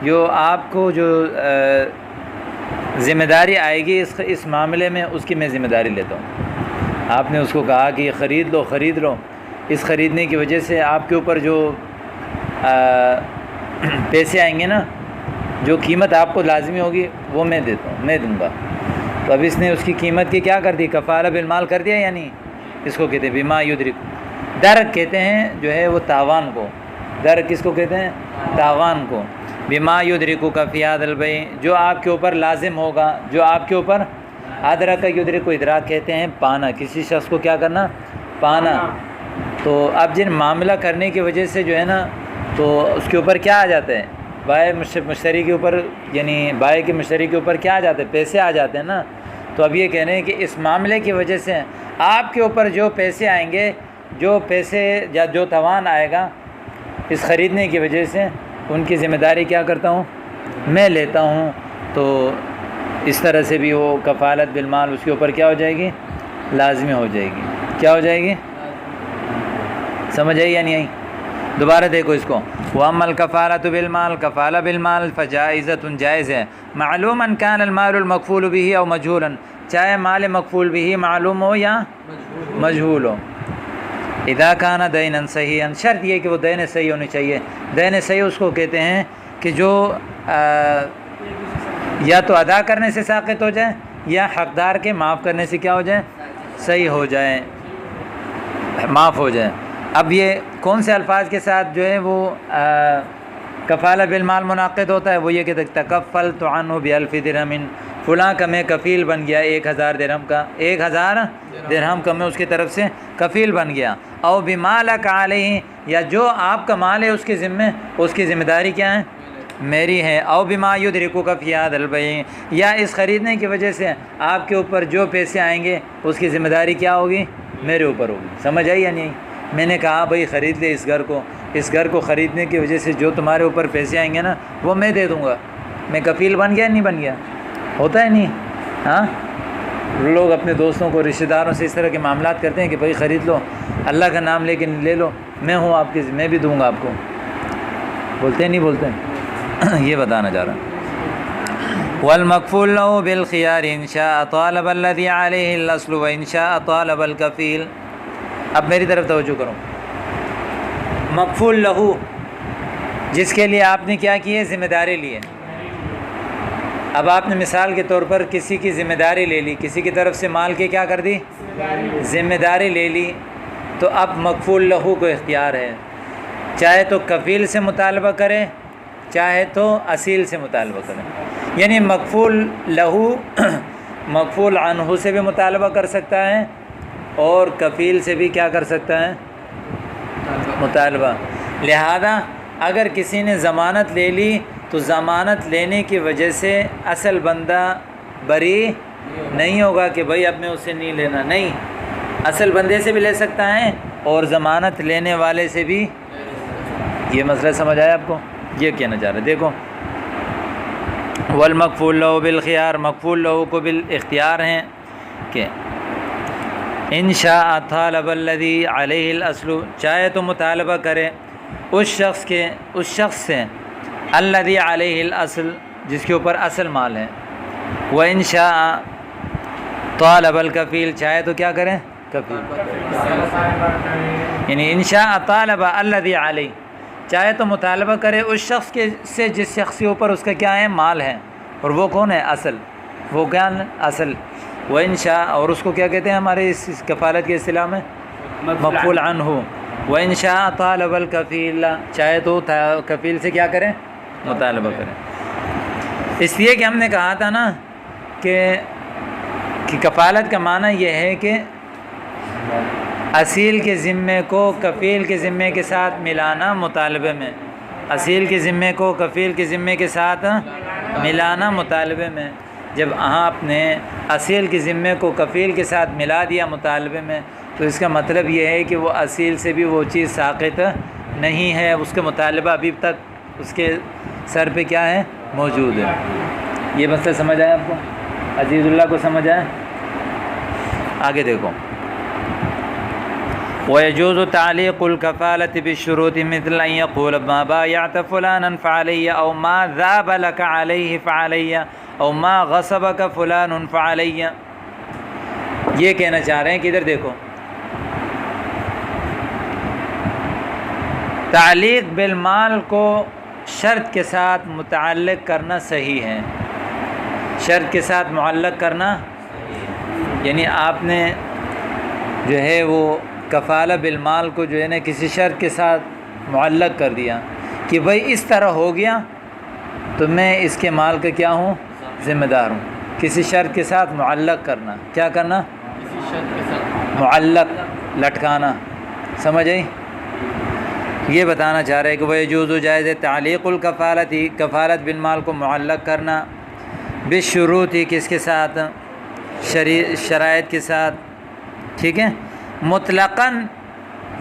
جو آپ کو جو ذمہ داری آئے گی اس معاملے میں، اس کی میں ذمہ داری لیتا ہوں۔ آپ نے اس کو کہا کہ یہ خرید لو، اس خریدنے کی وجہ سے آپ کے اوپر جو پیسے آئیں گے نا، جو قیمت آپ کو لازمی ہوگی وہ میں دیتا ہوں، میں دوں گا۔ تو اب اس نے اس کی قیمت کی کیا کر دی؟ کفالہ بالمال کر دیا یا نہیں؟ اس کو کہتے ہیں بما یدرک۔ درک کہتے ہیں جو ہے وہ تاوان کو، درک کس کو کہتے ہیں؟ تاوان کو۔ بما یدرکک فی ھذا البیع، جو آپ کے اوپر لازم ہوگا، جو آپ کے اوپر، ادرک یدرک کو ادراک کہتے ہیں پانا، کسی شخص کو کیا کرنا؟ پانا، تو اب جن معاملہ کرنے کی وجہ سے جو ہے نا تو اس کے اوپر کیا آ جاتا ہے، بائع مشتری کے اوپر، یعنی بائع کے مشتری کے اوپر کیا آ جاتا ہے، پیسے آ جاتے ہیں نا. تو اب یہ کہہ رہے ہیں کہ اس معاملے کی وجہ سے آپ کے اوپر جو پیسے آئیں گے، جو پیسے یا جو توان آئے گا اس خریدنے کی وجہ سے، ان کی ذمہ داری کیا کرتا ہوں، میں لیتا ہوں. تو اس طرح سے بھی وہ کفالت بالمال اس کے اوپر کیا ہو جائے گی، لازمی ہو جائے گی. کیا ہو جائے گی، سمجھ آئی یا نہیں آئی؟ دوبارہ دیکھو اس کو. وَأَمَّا الْكَفَالَةُ بِالْمَالِ، کفالہ بالمال فَجَائِزَةٌ، جائز ہے. معلوماً كان المال المکفول به او مجهولا، چاہے مال مکفول به معلوم ہو یا مجہول ہو. اذا كان دينا صحيحا، شرط یہ کہ وہ دین صحیح ہونی چاہیے. دین صحیح اس کو کہتے ہیں کہ جو یا تو ادا کرنے سے ساقط ہو جائے یا حقدار کے معاف کرنے سے کیا ہو جائے، صحیح ہو جائے، معاف ہو جائے. اب یہ کون سے الفاظ کے ساتھ جو ہے وہ کفالہ بالمال منعقد ہوتا ہے؟ وہ یہ کہ تکفلت عنہ ب1000 درہم، فلاں کا میں کفیل بن گیا 1000 درہم کا، 1000 درہم کا میں اس کی طرف سے کفیل بن گیا. او بما لک علیہ، یا جو آپ کا مال ہے اس کے ذمے، اس کی ذمہ داری کیا ہے، میری ہے. او بما یدرکک فی ھذا البیع، یا اس خریدنے کی وجہ سے آپ کے اوپر جو پیسے آئیں گے اس کی ذمہ داری کیا ہوگی، میرے اوپر ہوگی. سمجھ آئی یا نہیں؟ میں نے کہا بھائی خرید لے اس گھر کو خریدنے کی وجہ سے جو تمہارے اوپر پیسے آئیں گے نا وہ میں دے دوں گا. میں کفیل بن گیا نہیں بن گیا؟ ہوتا ہے نہیں؟ ہاں، لوگ اپنے دوستوں کو، رشتہ داروں سے اس طرح کے معاملات کرتے ہیں کہ بھائی خرید لو، اللہ کا نام لے کے لے لو، میں ہوں آپ کے، میں بھی دوں گا آپ کو. بولتے نہیں بولتے؟ یہ بتانا چاہ رہا ہوں. والمکفول له بالخيار ان شاء طالب الذي عليه الاصل وان شاء طالب الكفيل. اب میری طرف توجہ کرو. مکفول لہو، جس کے لیے آپ نے کیا کی ہے، ذمہ داری لی ہے. اب آپ نے مثال کے طور پر کسی کی ذمہ داری لے لی، کسی کی طرف سے مال کی کیا کر دی، ذمہ داری لے لی. تو اب مکفول لہو کو اختیار ہے، چاہے تو کفیل سے مطالبہ کرے، چاہے تو اصیل سے مطالبہ کرے. یعنی مکفول لہو مکفول عنہ سے بھی مطالبہ کر سکتا ہے اور کفیل سے بھی کیا کر سکتا ہے، مطالبہ. لہذا اگر کسی نے ضمانت لے لی تو ضمانت لینے کی وجہ سے اصل بندہ بری نہیں ہوگا کہ بھائی اب میں اس سے نہیں لینا. نہیں، اصل بندے سے بھی لے سکتا ہے اور ضمانت لینے والے سے بھی. یہ مسئلہ سمجھ آیا آپ کو؟ یہ کہنا چاہ رہے. دیکھو، والمکفول لہ بالخیار، مکفول لہ کو بالاختیار ہیں کہ ان شاء طالب الذی علیہ الاصل، چاہے تو مطالبہ کرے اس شخص سے الذی علیہ الاصل، جس کے اوپر اصل مال ہے. وان شاء طالب الکفیل، چاہے تو کیا کریں، کفیل. یعنی ان شاء طالب الذی علیہ، چاہے تو مطالبہ کرے اس شخص کے سے جس شخص کے اوپر اس کا کیا ہے، مال ہے، اور وہ کون ہے، اصل. وہ کیا اصل. وان شاء، اور اس کو کیا کہتے ہیں ہمارے اس کفالت کے اصطلاح میں، مکفول عنہ. وان شاء طالب الکفیل، چاہے تو کفیل سے کیا کریں، مطالبہ کریں. اس لیے کہ ہم نے کہا تھا نا کہ کفالت کا معنی یہ ہے کہ اصیل کے ذمے کو کفیل کے ذمے کے ساتھ ملانا مطالبے میں، اصیل کے ذمے کو کفیل کے ذمے کے ساتھ ملانا مطالبے میں. جب آپ نے اصیل کے ذمے کو کفیل کے ساتھ ملا دیا مطالبے میں تو اس کا مطلب یہ ہے کہ وہ اصیل سے بھی وہ چیز ساقط نہیں ہے، اس کے مطالبہ ابھی تک اس کے سر پہ کیا ہے، موجود ہے. یہ مسئلہ سمجھ آیا آپ کو؟ عزیز اللہ کو سمجھ آیا؟ آگے دیکھو. وَيَجُوزُ تَعْلِيقُ الْكَفَالَةِ بِالشُّرُوطِ مِثْلَ أَنْ يَقُولَ مَا بَايَعْتَ فُلَانًا فَعَلَيَّ أَوْ مَا ذَابَ لَكَ عَلَيْهِ فَعَلَيَّ أَوْ مَا غَصَبَكَ فُلَانٌ فَعَلَيَّ. یہ کہنا چاہ رہے ہیں کہ ادھر دیکھو، تعلیق بالمال کو شرط کے ساتھ متعلق کرنا صحیح ہے. شرط کے ساتھ معلق کرنا، یعنی آپ نے جو ہے وہ کفالہ بالمال کو جو ہے نا کسی شرط کے ساتھ معلق کر دیا کہ بھائی اس طرح ہو گیا تو میں اس کے مال کا کیا ہوں، ذمہ دار ہوں. کسی شرط کے ساتھ معلق کرنا، کیا کرنا، معلق، لٹکانا. سمجھ آئی؟ یہ بتانا چاہ رہے کہ وہ یجوز جائز تعلیق الکفالت ہی، کفالت بالمال کو معلق کرنا، بالشروط ہی، کس کے ساتھ؟ شرائط کے ساتھ، ٹھیک ہے؟ مطلقاً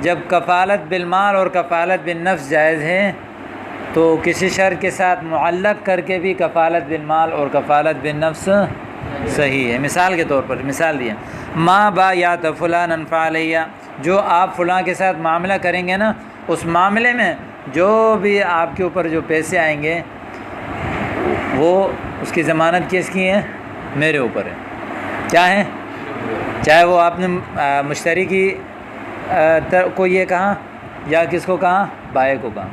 جب کفالت بالمال اور کفالت بالنفس جائز ہے تو کسی شرط کے ساتھ معلق کر کے بھی کفالت بالمال اور کفالت بالنفس صحیح ہے۔ مثال کے طور پر مثال دیا، ما بایعت فلانا فعلیہ، جو آپ فلاں کے ساتھ معاملہ کریں گے نا، اس معاملے میں جو بھی آپ کے اوپر جو پیسے آئیں گے وہ اس کی ضمانت کس کی ہے؟ میرے اوپر ہے۔ کیا ہے؟ چاہے وہ آپ نے مشتری کی کو یہ کہا یا کس کو کہا؟ بائع کو کہا۔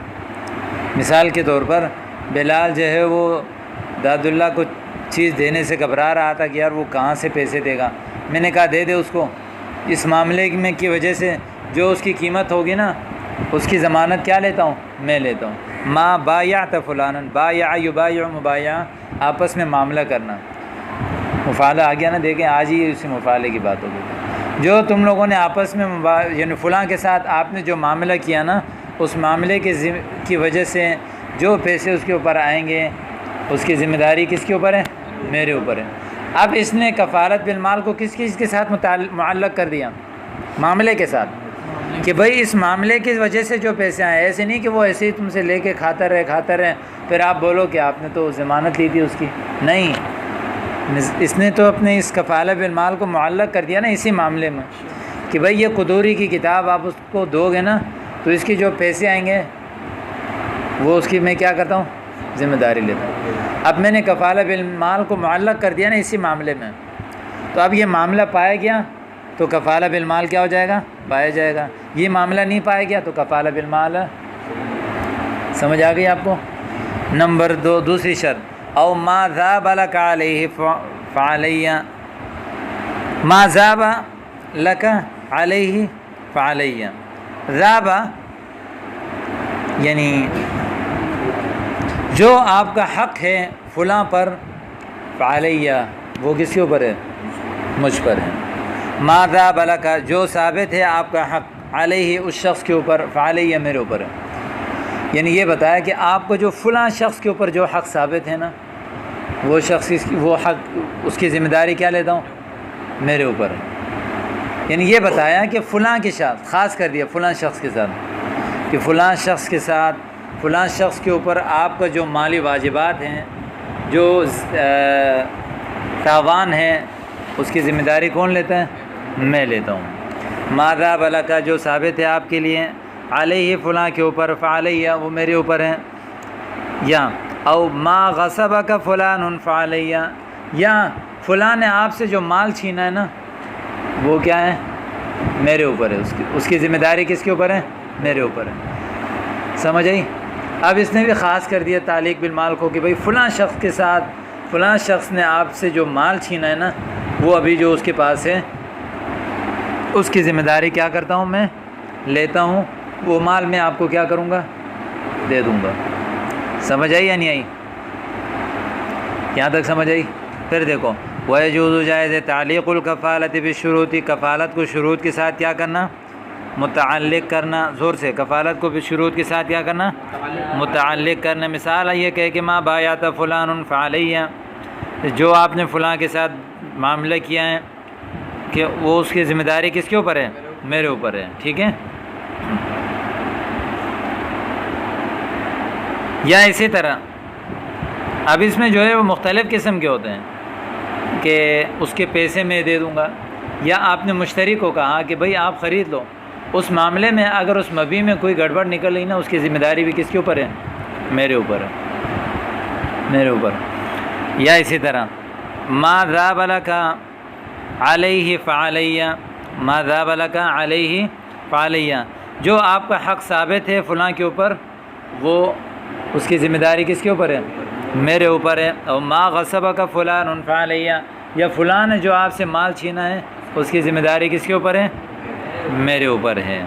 مثال کے طور پر بلال جو ہے وہ داد اللہ کو چیز دینے سے گھبرا رہا تھا کہ یار وہ کہاں سے پیسے دے گا، میں نے کہا دے دے اس کو، اس معاملے میں کی وجہ سے جو اس کی قیمت ہوگی نا اس کی ضمانت کیا لیتا ہوں؟ میں لیتا ہوں۔ ما بایعت فلانا، بایع یبایع مبایعہ، آپس میں معاملہ کرنا، مفعلہ آ گیا نا، دیکھیں آج ہی اسی مفعلے کی بات ہوگی۔ جو تم لوگوں نے آپس میں یعنی فلاں کے ساتھ آپ نے جو معاملہ کیا نا، اس معاملے کی وجہ سے جو پیسے اس کے اوپر آئیں گے اس کی ذمہ داری کس کے اوپر ہے؟ میرے اوپر ہے۔ اب اس نے کفالت بالمال کو کس چیز کے ساتھ معلق کر دیا؟ معاملے کے ساتھ، کہ بھائی اس معاملے کی وجہ سے جو پیسے آئے، ایسے نہیں کہ وہ ایسے ہی تم سے لے کے کھاتا رہے پھر آپ بولو کہ آپ نے تو ضمانت لی تھی اس کی، نہیں، اس نے تو اپنے اس کفالت بالمال کو معلق کر دیا نا اسی معاملے میں، کہ بھائی یہ قدوری کی کتاب آپ اس کو دو گے نا تو اس کی جو پیسے آئیں گے وہ اس کی میں کیا کرتا ہوں؟ ذمہ داری لیتا ہوں۔ اب میں نے کفالت بالمال کو معلق کر دیا نا اسی معاملے میں، تو اب یہ معاملہ پایا گیا تو کفالت بالمال کیا ہو جائے گا؟ پایا جائے گا۔ یہ معاملہ نہیں پایا گیا تو کفالت بالمال، سمجھ آ گئی آپ کو؟ نمبر 2، دوسری شرط، او ما ذاب لک علیہ فعلیہ، ما ذاب لک علیہ فعلیہ، ذاب یعنی جو آپ کا حق ہے فلاں پر، فعلیہ وہ کس کے اوپر ہے؟ مجھ پر ہے۔ ما ذاب لک، جو ثابت ہے آپ کا حق، علیہ اس شخص کے اوپر، فعلیہ میرے اوپر ہے۔ یعنی یہ بتایا کہ آپ کو جو فلاں شخص کے اوپر جو حق ثابت ہے نا، وہ شخص وہ حق اس کی ذمہ داری کیا لیتا ہوں؟ میرے اوپر ہے۔ یعنی یہ بتایا کہ فلاں کے ساتھ، خاص کر دیا فلاں شخص کے ساتھ، کہ فلاں شخص کے ساتھ، فلاں شخص کے اوپر آپ کا جو مالی واجبات ہیں، جو تاوان ہے، اس کی ذمہ داری کون لیتا ہے؟ میں لیتا ہوں۔ ما ذاب لک، جو ثابت ہے آپ کے لیے، علیہ فلاں کے اوپر، فعلیہ وہ میرے اوپر ہے، یا او ما غصبک فلان فعلیہ، یا فلاں نے آپ سے جو مال چھینا ہے نا وہ کیا ہے؟ میرے اوپر ہے، اس کی ذمہ داری کس کے اوپر ہے؟ میرے اوپر ہے۔ سمجھ آئی؟ اب اس نے بھی خاص کر دیا تعلیق بالمال کو کہ بھئی فلاں شخص کے ساتھ، فلاں شخص نے آپ سے جو مال چھینا ہے نا وہ ابھی جو اس کے پاس ہے اس کی ذمہ داری کیا کرتا ہوں؟ میں لیتا ہوں، وہ مال میں آپ کو کیا کروں گا؟ دے دوں گا۔ سمجھ آئی یا نہیں آئی؟ یہاں تک سمجھ آئی؟ پھر دیکھو، وَيَجُوزُ جائز تعلیق الکفالت بالشروط، کفالت کو شروط کے ساتھ کیا کرنا؟ متعلق کرنا، زور سے، کفالت کو شروط کے ساتھ کیا کرنا؟ متعلق کرنا۔ مثال یہ کہے کہ ما بایعت فلان فعلیہ، جو آپ نے فلاں کے ساتھ معاملہ کیا ہے کہ وہ اس کی ذمہ داری کس کے اوپر ہے؟ میرے اوپر ہے، ٹھیک ہے؟ یا اسی طرح اب اس میں جو ہے وہ مختلف قسم کے ہوتے ہیں کہ اس کے پیسے میں دے دوں گا، یا آپ نے مشتری کو کہا کہ بھئی آپ خرید لو، اس معاملے میں اگر اس مبیع میں کوئی گڑبڑ نکل گئی نا اس کی ذمہ داری بھی کس کے اوپر ہے؟ میرے اوپر ہے، میرے اوپر۔ یا اسی طرح ما ذاب لک علیہ فعلیہ، ما ذاب لک علیہ فعلیہ، جو آپ کا حق ثابت ہے فلاں کے اوپر وہ اس کی ذمہ داری کس کے اوپر ہے؟ میرے اوپر ہے۔ اور ما غصبک فلان فعلیہ، یا فلاں نے جو آپ سے مال چھینا ہے اس کی ذمہ داری کس کے اوپر ہے؟ میرے اوپر ہے۔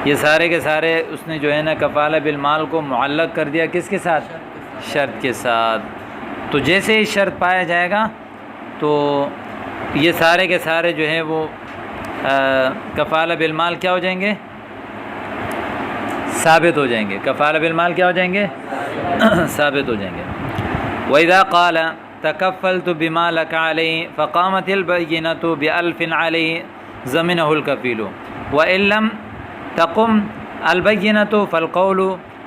یہ سارے کے سارے اس نے جو ہے نا کفالہ بالمال کو معلق کر دیا کس کے ساتھ؟ شرط کے ساتھ۔ تو جیسے ہی شرط پایا جائے گا تو یہ سارے کے سارے جو ہیں وہ کفالہ بالمال کیا ہو جائیں گے؟ ثابت ہو جائیں گے، کفالہ بالمال کیا ہو جائیں گے؟ ثابت ہو جائیں گے۔ وَإِذَا قَالَ تَكَفَّلْتُ بِمَا لَكَ عَلَيْهِ فَقَامَتِ الْبَيِّنَةُ بِأَلْفٍ عَلَيْهِ زَمِنَهُ الْكَفِيلُ وَإِن لَّمْ تَقُمْ الْبَيِّنَةُ فالقول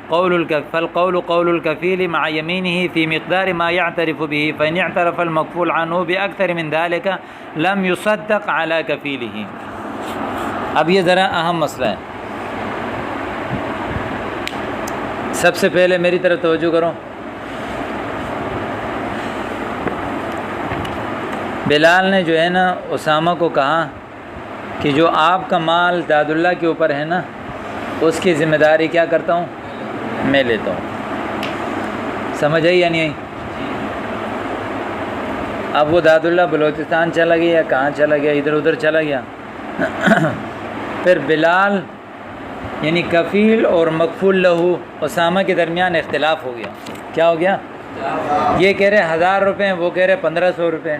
قول الكفيل مع يمينه في مقدار ما يعترف به، فإن اعترف المكفول عنه بأكثر من ذلك لم يصدق على كفيله۔ اب یہ ذرا اہم مسئلہ ہے، سب سے پہلے میری طرف توجہ کرو۔ بلال نے جو ہے نا اسامہ کو کہا کہ جو آپ کا مال داد اللہ کے اوپر ہے نا اس کی ذمہ داری کیا کرتا ہوں؟ میں لیتا ہوں۔ سمجھ آئی یا نہیں آئی؟ اب وہ داد اللہ بلوچستان چلا گیا یا کہاں چلا گیا، ادھر ادھر چلا گیا، پھر بلال یعنی کفیل اور مکفول لہو اسامہ کے درمیان اختلاف ہو گیا۔ کیا ہو گیا؟ یہ کہہ رہے 1000 روپے، وہ کہہ رہے 1500 روپے۔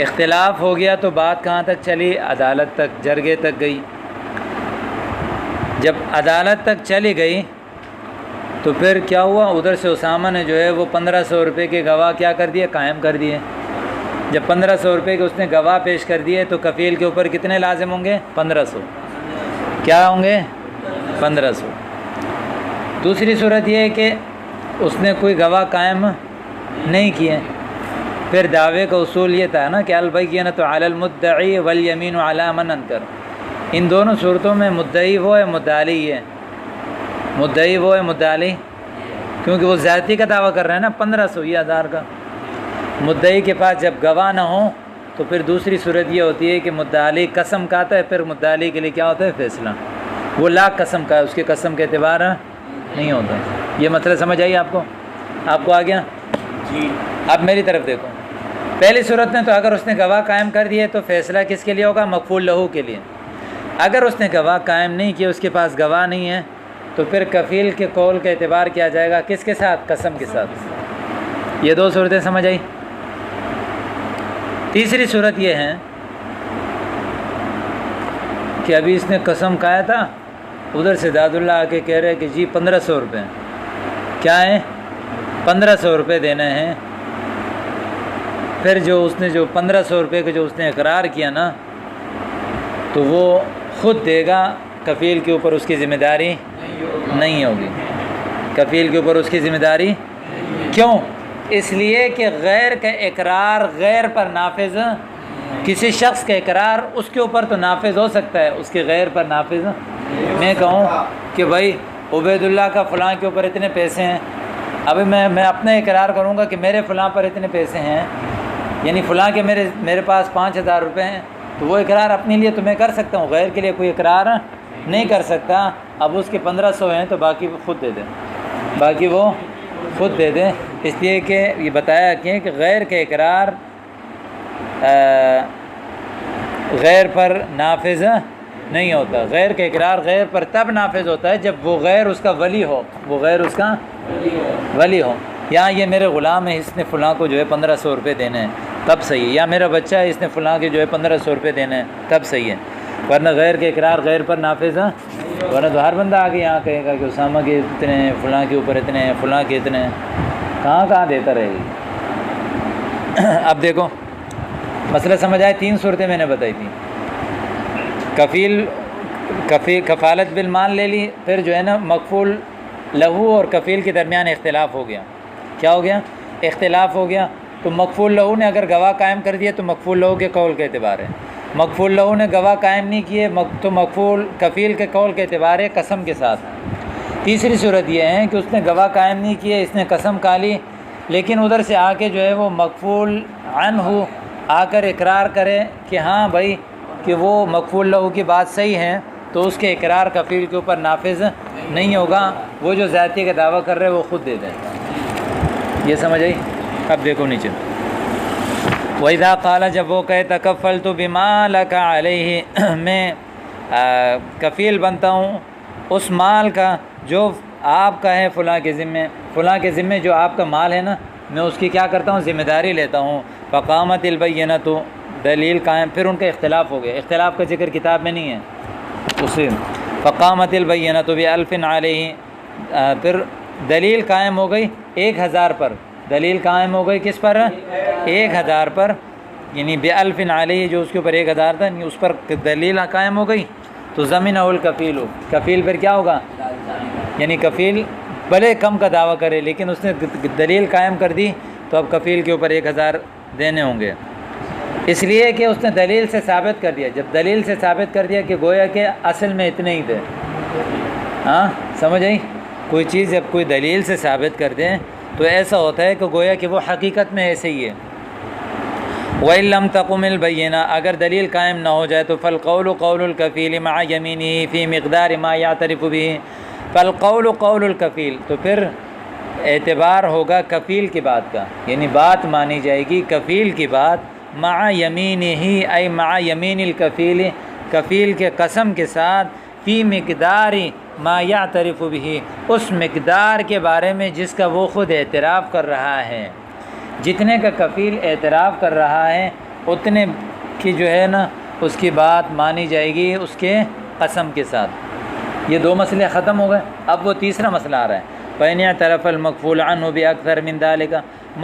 اختلاف ہو گیا تو بات کہاں تک چلی؟ عدالت تک، جرگے تک گئی۔ جب عدالت تک چلی گئی تو پھر کیا ہوا؟ ادھر سے اسامہ نے جو ہے وہ 1500 روپے کے گواہ کیا کر دیے؟ قائم کر دیے۔ جب 1500 روپے کے اس نے گواہ پیش کر دیے تو کفیل کے اوپر کتنے لازم ہوں گے؟ 1500۔ کیا ہوں گے؟ 1500۔ دوسری صورت یہ ہے کہ اس نے کوئی گواہ قائم نہیں کیے، پھر دعوے کا اصول یہ تھا نا کہ البینۃ علی المدعی والیمین علی من انکر۔ ان دونوں صورتوں میں مدعی وہ ہے، مدعی ہے، مدعی وہ ہے، مدعی، کیونکہ وہ زیادتی کا دعویٰ کر رہے ہیں نا 1500 یہ 1000 کا۔ مدعی کے پاس جب گواہ نہ ہو تو پھر دوسری صورت یہ ہوتی ہے کہ مدعی قسم کھاتا ہے، پھر مدعی کے لیے کیا ہوتا ہے؟ فیصلہ۔ وہ لاکھ قسم کا ہے، اس کے قسم کے اعتبار نہیں ہوتا۔ یہ مسئلہ سمجھ آئی آپ کو؟ آپ کو آ گیا؟ جی۔ اب میری طرف دیکھو، پہلی صورت میں تو اگر اس نے گواہ قائم کر دیے تو فیصلہ کس کے لیے ہوگا؟ مکفول لہو کے لیے۔ اگر اس نے گواہ قائم نہیں کیا، اس کے پاس گواہ نہیں ہے، تو پھر کفیل کے قول کا اعتبار کیا جائے گا؟ کس کے ساتھ؟ قسم کے ساتھ۔ یہ دو صورتیں سمجھ آئی؟ تیسری صورت یہ ہے کہ ابھی اس نے قسم کھایا تھا، ادھر سے داد اللہ آ کے کہہ رہے کہ جی 1500 روپے کیا ہیں؟ 1500 روپے دینے ہیں۔ پھر جو اس نے جو 1500 روپے کا جو اس نے اقرار کیا نا تو وہ خود دے گا، کفیل کے اوپر اس کی ذمہ داری نہیں ہوگی۔ کفیل کے اوپر اس کی ذمہ داری کیوں؟ اس لیے کہ غیر کا اقرار غیر پر نافذ، کسی شخص کا اقرار اس کے اوپر تو نافذ ہو سکتا ہے، اس کے غیر پر نافذ۔ میں کہوں کہ بھائی عبید اللہ کا فلاں کے اوپر اتنے پیسے ہیں، ابھی میں اپنا اقرار کروں گا کہ میرے فلاں پر اتنے پیسے ہیں، یعنی فلاں کے میرے پاس 5000 روپے ہیں، تو وہ اقرار اپنے لیے تو میں کر سکتا ہوں، غیر کے لیے کوئی اقرار نہیں کر سکتا۔ اب اس کے 1500 ہیں تو باقی وہ خود دے دیں، باقی وہ خود دے دیں، اس لیے کہ یہ بتایا کہ غیر کا اقرار غیر پر نافذ نہیں ہوتا۔ غیر کا اقرار غیر پر تب نافذ ہوتا ہے جب وہ غیر اس کا ولی ہو، وہ غیر اس کا ولی ہو۔ یا یہ میرے غلام ہے، اس نے فلاں کو جو ہے 1500 روپے دینے ہیں، تب صحیح ہے۔ یا میرا بچہ ہے، اس نے فلاں کے جو ہے 1500 روپے دینے ہیں، تب صحیح ہے۔ ورنہ غیر کے اقرار غیر پر نافذ ہے، ورنہ تو ہر بندہ آگے یہاں کہے گا کہ اسامہ کے اتنے ہیں، فلاں کے اوپر اتنے ہیں، فلاں کے اتنے ہیں، کہاں دیتا رہے گی۔ اب دیکھو مسئلہ سمجھ آئے؟ 3 صورتیں میں نے بتائی تھیں۔ کفالت بالمال لے لی، پھر جو ہے نا مکفول لہو اور کفیل کے درمیان اختلاف ہو گیا۔ کیا ہو گیا؟ اختلاف ہو گیا۔ تو مکفول لہو نے اگر گواہ قائم کر دیا تو مکفول لہو کے قول کے اعتبار ہے، مکفول لہو نے گواہ قائم نہیں کیے تو مکفول کفیل کے قول کے اعتبار ہے قسم کے ساتھ۔ تیسری صورت یہ ہے کہ اس نے گواہ قائم نہیں کیے، اس نے قسم کھا لی، لیکن ادھر سے آ کے جو ہے وہ مکفول عنہ آ کر اقرار کرے کہ ہاں بھائی کہ وہ مکفول لہو کی بات صحیح ہے، تو اس کے اقرار کفیل کے اوپر نافذ نہیں ہوگا، وہ جو زیادتی کا دعویٰ کر رہے وہ خود دے دیں۔ یہ سمجھ آئی؟ اب دیکھو نیچے، وَإِذَا قَالَ جب وہ کہے تَكَفَّلْتُ بِمَا لَكَ عَلَيْهِ میں کفیل بنتا ہوں اس مال کا جو آپ کا ہے فلاں کے ذمے، فلاں کے ذمے جو آپ کا مال ہے نا، میں اس کی کیا کرتا ہوں؟ ذمہ داری لیتا ہوں۔ فقامت البینۃ دلیل قائم، پھر ان کا اختلاف ہو گیا، اختلاف کا ذکر کتاب میں نہیں ہے، اسی فقامت البینۃ بألف علیہ، پھر دلیل قائم ہو گئی 1000 پر، دلیل قائم ہو گئی کس پر؟ 1000 پر، یعنی بألف علیہ جو اس کے اوپر 1000 تھا، یعنی اس پر دلیل قائم ہو گئی تو ضمنہ الکفیل، کفیل پھر کیا ہوگا؟ یعنی کفیل بھلے کم کا دعویٰ کرے لیکن اس نے دلیل قائم کر دی تو اب کفیل کے اوپر 1000 دینے ہوں گے، اس لیے کہ اس نے دلیل سے ثابت کر دیا۔ جب دلیل سے ثابت کر دیا کہ گویا کہ اصل میں اتنے ہی تھے، ہاں سمجھ آئی؟ کوئی چیز جب کوئی دلیل سے ثابت کر دیں تو ایسا ہوتا ہے کہ گویا کہ وہ حقیقت میں ایسے ہی ہے۔ وَإِن لَّمْ تَقُمِ الْبَيِّنَةُ، اگر دلیل قائم نہ ہو جائے تو فَالْقَوْلُ قَوْلُ الْكَفِيلِ مَعَ يَمِينِهِ فِي مِقْدَارِ مَا يَعْتَرِفُ بِهِ، فَالْقَوْلُ قَوْلُ الْكَفِيل، تو پھر اعتبار ہوگا کفیل کی بات کا، یعنی بات مانی جائے گی کفیل کی بات، مع یمینہ ای مع یمین الکفیل، کفیل کے قسم کے ساتھ، فی مقدار ما یعترف بہ، اس مقدار کے بارے میں جس کا وہ خود اعتراف کر رہا ہے، جتنے کا کفیل اعتراف کر رہا ہے اتنے کی جو ہے نا اس کی بات مانی جائے گی اس کے قسم کے ساتھ۔ یہ 2 مسئلے ختم ہو گئے، اب وہ تیسرا مسئلہ آ رہا ہے۔ فَإِنِ اعْتَرَفَ الْمَكْفُولُ عَنْهُ بِأَكْثَرَ مِنْ ذَلِكَ،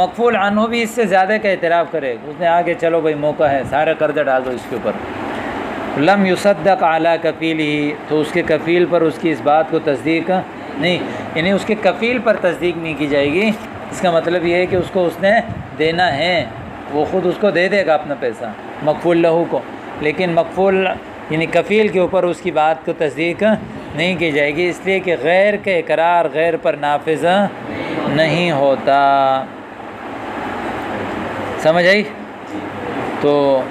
مکفول عنہ بھی اس سے زیادہ کا اعتراف کرے، اس نے آگے چلو بھائی موقع ہے سارا قرضہ ڈال دو اس کے اوپر، لم یصدق علی کفیلہ، تو اس کے کفیل پر اس کی اس بات کو تصدیق نہیں، یعنی اس کے کفیل پر تصدیق نہیں کی جائے گی۔ اس کا مطلب یہ ہے کہ اس کو اس نے دینا ہے، وہ خود اس کو دے دے گا اپنا پیسہ مکفول لہو کو، لیکن مکفول یعنی کفیل کے اوپر اس کی بات کو تصدیق نہیں کی جائے گی، اس لیے کہ غیر کا اقرار غیر پر نافذ نہیں ہوتا۔ سمجھ آئی؟ تو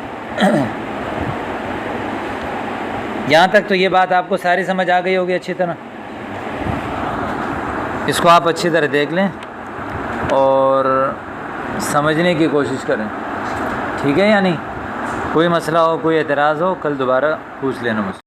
یہاں تک تو یہ بات آپ کو ساری سمجھ آ گئی ہوگی اچھی طرح، اس کو آپ اچھی طرح دیکھ لیں اور سمجھنے کی کوشش کریں، ٹھیک ہے یا نہیں؟ کوئی مسئلہ ہو کوئی اعتراض ہو کل دوبارہ پوچھ لینا مجھ سے۔